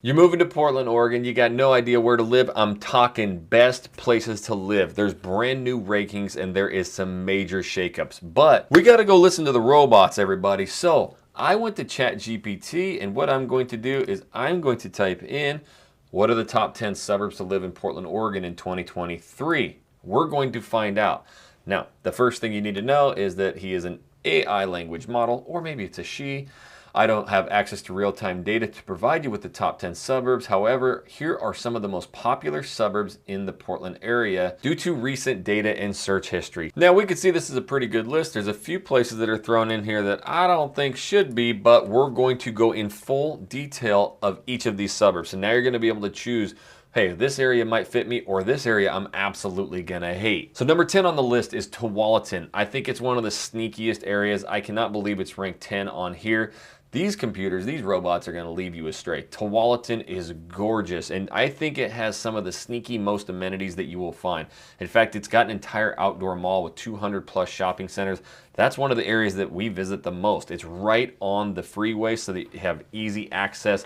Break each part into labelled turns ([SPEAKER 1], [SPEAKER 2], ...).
[SPEAKER 1] You're moving to Portland, Oregon. You got no idea where to live. I'm talking best places to live. There's brand new rankings and there is some major shakeups. But we got to go listen to the robots, everybody. So I went to ChatGPT, and what I'm going to do is I'm going to type in what are the top 10 suburbs to live in Portland, Oregon in 2023. We're going to find out. Now, the first thing you need to know is that he is an AI language model, or maybe it's a she. I don't have access to real-time data to provide you with the top 10 suburbs. However, here are some of the most popular suburbs in the Portland area due to recent data and search history. Now, we can see this is a pretty good list. There's a few places that are thrown in here that I don't think should be, but we're going to go in full detail of each of these suburbs. So now you're going to be able to choose, hey, this area might fit me, or this area I'm absolutely gonna hate. So number 10 on the list is Tualatin. I think it's one of the sneakiest areas. I cannot believe it's ranked 10 on here. These computers, these robots are gonna leave you astray. Tualatin is gorgeous, and I think it has some of the sneaky most amenities that you will find. In fact, it's got an entire outdoor mall with 200 plus shopping centers. That's one of the areas that we visit the most. It's right on the freeway, so that you have easy access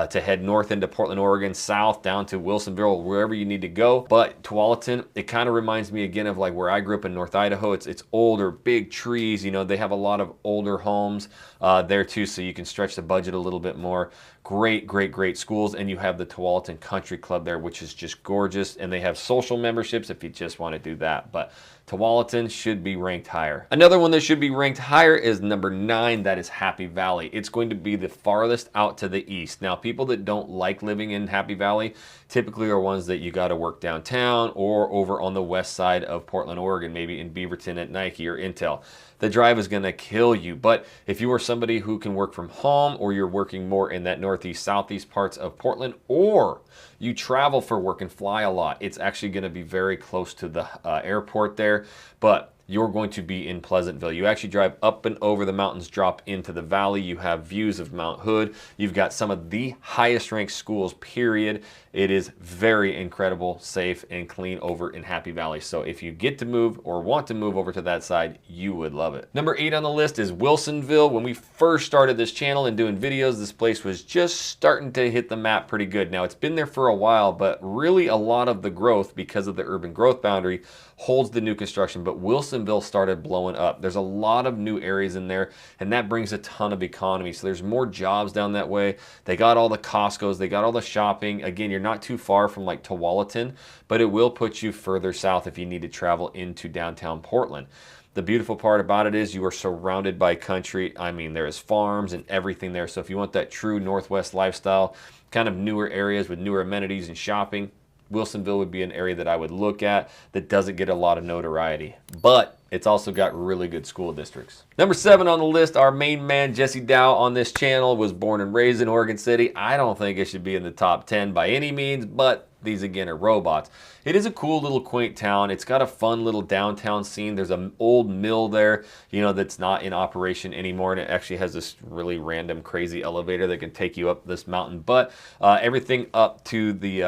[SPEAKER 1] to head north into Portland, Oregon, south down to Wilsonville, wherever you need to go. But Tualatin, it kind of reminds me again of like where I grew up in North Idaho. It's older, big trees. You know, they have a lot of older homes there too, so you can stretch the budget a little bit more. Great, great, great schools, and you have the Tualatin Country Club there, which is just gorgeous, and they have social memberships if you just want to do that. But Tualatin should be ranked higher. Another one that should be ranked higher is number 9. That is Happy Valley. It's going to be the farthest out to the east. Now, people that don't like living in Happy Valley typically are ones that you got to work downtown or over on the west side of Portland, Oregon, maybe in Beaverton at Nike or Intel. The drive is going to kill you. But if you are somebody who can work from home, or you're working more in that northeast, southeast parts of Portland, or you travel for work and fly a lot, it's actually going to be very close to the airport there. But you're going to be in Pleasantville. You actually drive up and over the mountains, drop into the valley. You have views of Mount Hood. You've got some of the highest ranked schools, period. It is very incredible, safe, and clean over in Happy Valley. So if you get to move or want to move over to that side, you would love it. Number 8 on the list is Wilsonville. When we first started this channel and doing videos, this place was just starting to hit the map pretty good. Now, it's been there for a while, but really a lot of the growth, because of the urban growth boundary, holds the new construction. But Wilsonville started blowing up. There's a lot of new areas in there, and that brings a ton of economy. So there's more jobs down that way. They got all the Costco's, they got all the shopping. Again, you're not too far from like Tualatin, but it will put you further south if you need to travel into downtown Portland. The beautiful part about it is you are surrounded by country. I mean, there is farms and everything there. So if you want that true Northwest lifestyle, kind of newer areas with newer amenities and shopping, Wilsonville would be an area that I would look at that doesn't get a lot of notoriety. But it's also got really good school districts. Number 7 on the list, our main man, Jesse Dow, on this channel, was born and raised in Oregon City. I don't think it should be in the top 10 by any means, but these again are robots. It is a cool little quaint town. It's got a fun little downtown scene. There's an old mill there, you know, that's not in operation anymore, and it actually has this really random crazy elevator that can take you up this mountain. But everything up to the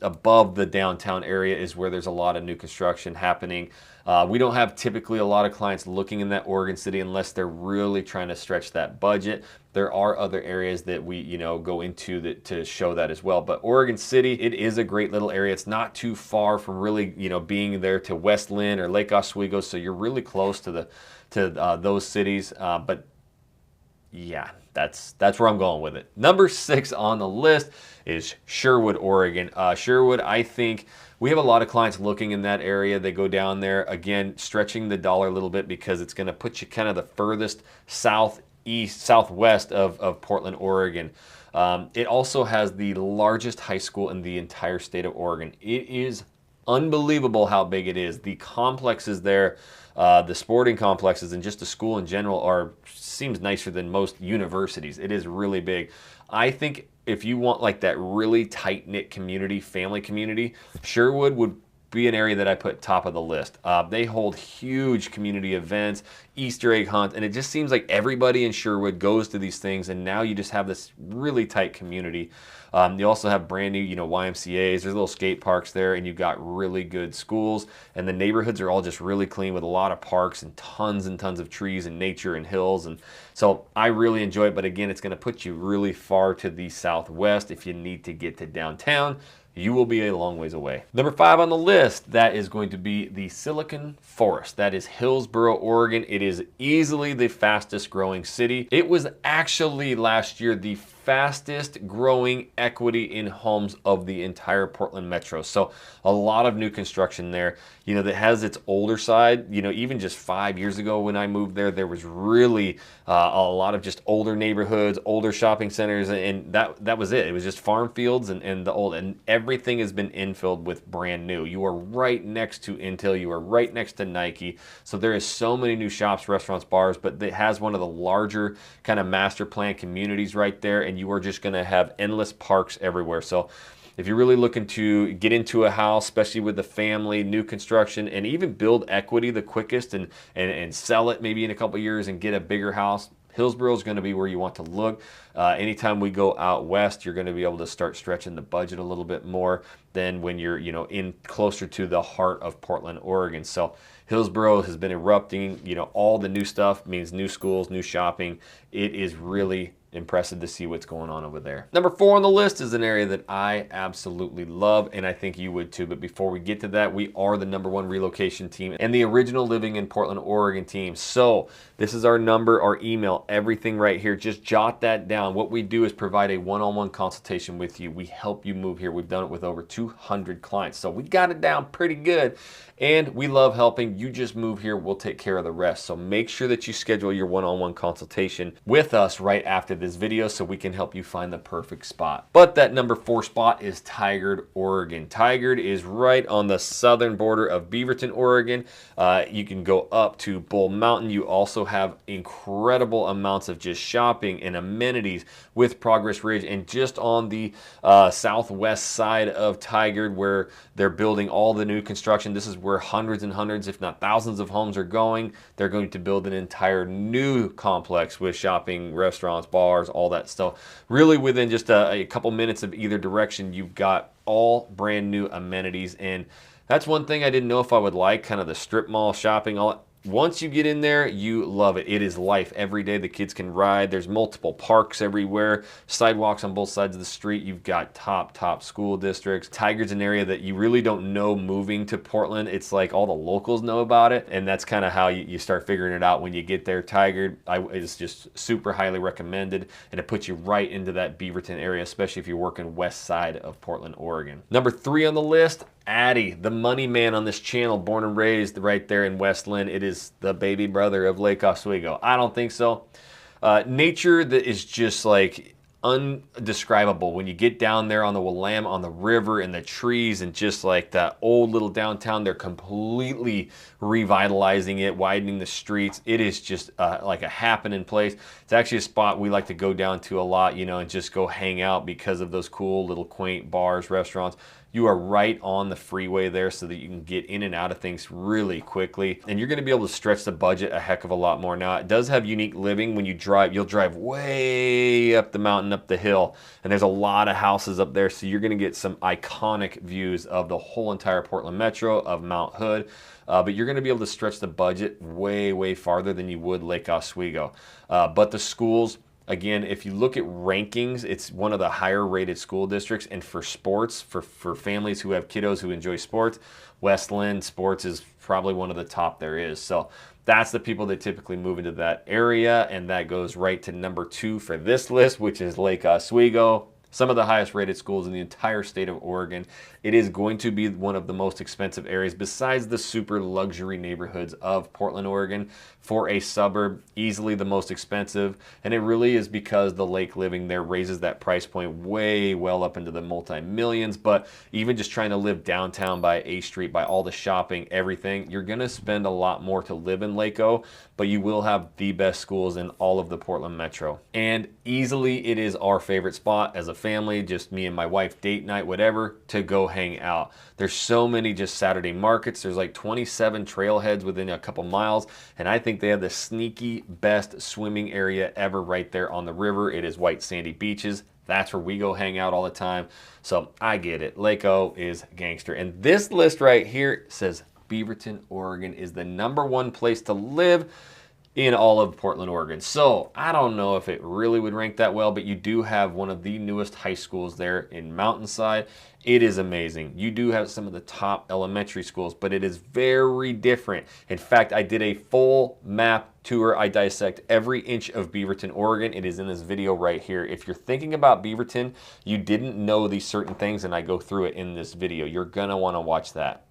[SPEAKER 1] above the downtown area is where there's a lot of new construction happening. We don't have typically a lot of clients looking in that Oregon City unless they're really trying to stretch that budget. There are other areas that we, you know, go into that to show that as well. But Oregon City, it is a great little area. It's not too far from really, you know, being there to West LINN or Lake Oswego, so you're really close to those cities. But yeah, that's where I'm going with it. Number 6 on the list is Sherwood, Oregon. Sherwood, I think we have a lot of clients looking in that area. They go down there, again, stretching the dollar a little bit because it's going to put you kind of the furthest southwest of Portland, Oregon. It also has the largest high school in the entire state of Oregon. It is unbelievable how big it is. The complexes there, the sporting complexes, and just the school in general seems nicer than most universities. It is really big. I think if you want like that really tight-knit community, family community, Sherwood would be an area that I put top of the list. They hold huge community events, Easter egg hunts, and it just seems like everybody in Sherwood goes to these things, and now you just have this really tight community. You also have brand new, you know, YMCA's. There's little skate parks there, and you've got really good schools. And the neighborhoods are all just really clean with a lot of parks and tons of trees and nature and hills. And so I really enjoy it. But again, it's going to put you really far to the southwest. If you need to get to downtown, you will be a long ways away. Number 5 on the list, that is going to be the Silicon Forest. That is Hillsboro, Oregon. It is easily the fastest growing city. It was actually last year the fastest growing equity in homes of the entire Portland metro. So a lot of new construction there, you know, that has its older side. You know, even just 5 years ago when I moved there, there was really a lot of just older neighborhoods, older shopping centers, and that was it. It was just farm fields and the old, and everything has been infilled with brand new. You are right next to Intel, you are right next to Nike. So there is so many new shops, restaurants, bars, but it has one of the larger kind of master plan communities right there, and you are just going to have endless parks everywhere. So if you're really looking to get into a house, especially with the family, new construction, and even build equity the quickest and sell it maybe in a couple of years and get a bigger house, Hillsboro is going to be where you want to look. Anytime we go out west, you're going to be able to start stretching the budget a little bit more than when you're, you know, in closer to the heart of Portland, Oregon. So Hillsboro has been erupting. You know, all the new stuff means new schools, new shopping. It is really impressive to see what's going on over there. Number 4 on the list is an area that I absolutely love, and I think you would too. But before we get to that, we are the #1 relocation team and the original Living in Portland, Oregon team. So this is our number, our email, everything right here. Just jot that down. What we do is provide a one-on-one consultation with you. We help you move here. We've done it with over 200 clients. So we got it down pretty good. And we love helping. You just move here, we'll take care of the rest. So make sure that you schedule your one-on-one consultation with us right after this video so we can help you find the perfect spot. But that number 4 spot is Tigard, Oregon. Tigard is right on the southern border of Beaverton, Oregon. You can go up to Bull Mountain. You also have incredible amounts of just shopping and amenities with Progress Ridge, and just on the southwest side of Tigard where they're building all the new construction. This is where hundreds and hundreds, if not thousands of homes are going. They're going to build an entire new complex with shopping, restaurants, bars, all that stuff. Really within just a couple minutes of either direction, you've got all brand new amenities. And that's one thing I didn't know if I would like, kind of the strip mall shopping, all. Once you get in there, you love it. It is life every day. The kids can ride. There's multiple parks everywhere, sidewalks on both sides of the street. You've got top school districts. Tigard's an area that you really don't know moving to Portland. It's like all the locals know about it, and that's kind of how you start figuring it out when you get there. Tigard is just super highly recommended, and it puts you right into that Beaverton area, especially if you're working west side of Portland, Oregon. Number 3 on the list, Addie, the money man on this channel, born and raised right there in West Linn. It is the baby brother of Lake Oswego. I don't think so. Nature that is just like undescribable when you get down there on the Willamette, on the river, and the trees, and just like that old little downtown. They're completely revitalizing it, widening the streets. It is just like a happening place. It's actually a spot we like to go down to a lot, you know, and just go hang out because of those cool little quaint bars, restaurants. You are right on the freeway there so that you can get in and out of things really quickly. And you're going to be able to stretch the budget a heck of a lot more. Now, it does have unique living. When you drive, you'll drive way up the mountain, up the hill. And there's a lot of houses up there. So you're going to get some iconic views of the whole entire Portland Metro, of Mount Hood. But you're going to be able to stretch the budget way farther than you would Lake Oswego. But the schools, again, if you look at rankings, it's one of the higher rated school districts. And for sports, for families who have kiddos who enjoy sports, West Linn sports is probably one of the top there is. So that's the people that typically move into that area. And that goes right to number 2 for this list, which is Lake Oswego. Some of the highest rated schools in the entire state of Oregon. It is going to be one of the most expensive areas besides the super luxury neighborhoods of Portland, Oregon. For a suburb, easily the most expensive. And it really is because the lake living there raises that price point way well up into the multi-millions. But even just trying to live downtown by A Street, by all the shopping, everything, you're going to spend a lot more to live in Lake-O, but you will have the best schools in all of the Portland Metro. And easily it is our favorite spot as a family, just me and my wife, date night, whatever, to go hang out. There's so many just Saturday markets. There's like 27 trailheads within a couple miles, and I think they have the sneaky best swimming area ever right there on the river. It is white sandy beaches. That's where we go hang out all the time. So I get it. Lake O is gangster. And this list right here says Beaverton, Oregon is the #1 place to live in all of Portland, Oregon. So I don't know if it really would rank that well, but you do have one of the newest high schools there in Mountainside. It is amazing. You do have some of the top elementary schools, but it is very different. In fact, I did a full map tour. I dissect every inch of Beaverton, Oregon. It is in this video right here. If you're thinking about Beaverton, you didn't know these certain things, and I go through it in this video. You're gonna wanna watch that.